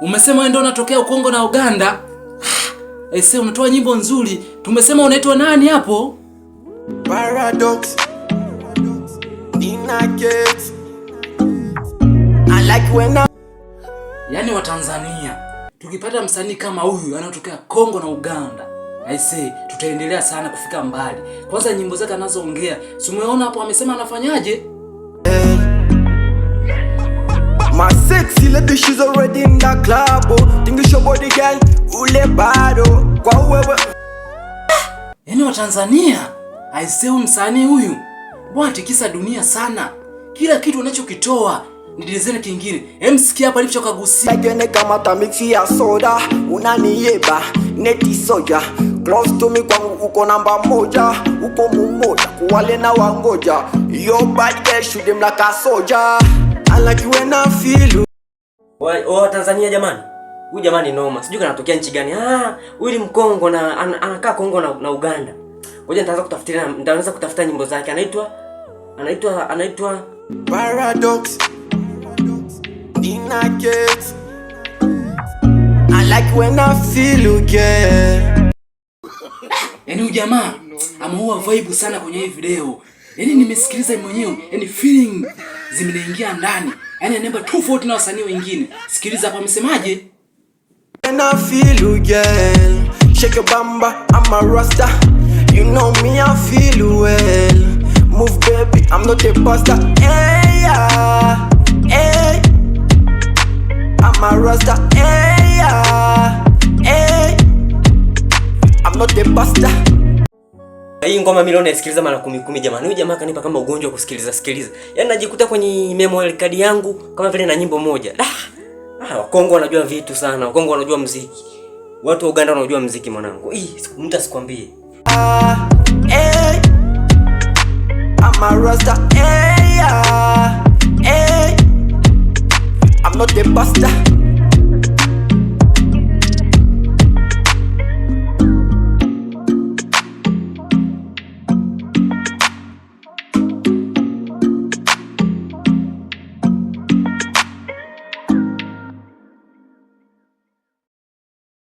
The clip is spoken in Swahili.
Umesema wewe ndio unatokea Kongo na Uganda? Aise, unatoa nyimbo nzuri. Tumesema unaitwa nani hapo? Paradox. Inaget. I like when Yaani wa Tanzania tukipata msanii kama huyu anatokea Kongo na Uganda, aise, tutaendelea sana kufika mbali. Kwanza nyimbo zake anazoongea, si umeona hapo amesema anafanyaje? My sexy lady, she's already in the club. Think your body girl, ule bado kwa wewe. Yaani wa Tanzania, aise, msanii huyu bwana tikisa dunia sana. Kila kitu unachokitoa ni design kingine. Sikia hapa alichokagusia. Like kama tamixi ya soda, unanieba neti soja. Close to me kwangu uko namba moja, uko mmoja kuwale na wangoja. Your bad girl shoot them like a soldier. I like you when I feel you. Tanzania jamani. Huyu jamani noma. Sijui kanatokea nchi gani. Huyu ni Mkongo na anakaa Kongo na Uganda. Ngoja nitaanza kutafuta nyimbo zake. Anaitwa Paradox. Inaget. I like when I feel you, girl. Yaani huyu jamaa ameua vibe sana kwenye hii video. Yaani nimesikiliza mwenyewe, yaani feeling zimeingia ndani. Yaani anaimba tofauti na wasanii wengine. Sikiliza hapa amesemaje? When I feel you, girl. Shake your bamba, I'm a rasta. You know me, I feel you well. Move baby, I'm not a pastor. Hey, yeah. Hey. I'm a rasta. Hey, yeah. Hey. I'm not a pastor. Hii ngoma milioni nasikiliza mara 10 jamani. Huyu jamaa kanipa kama ugonjwa kusikiliza. Yaani najikuta kwenye memory card yangu kama vile na nyimbo moja. Wakongo wanajua vitu sana. Wakongo wanajua muziki. Watu wa Uganda wanajua muziki mwanangu. Mtu asikwambie. Hey. I'm a rasta. Hey, yeah. Hey. I'm not a pastor.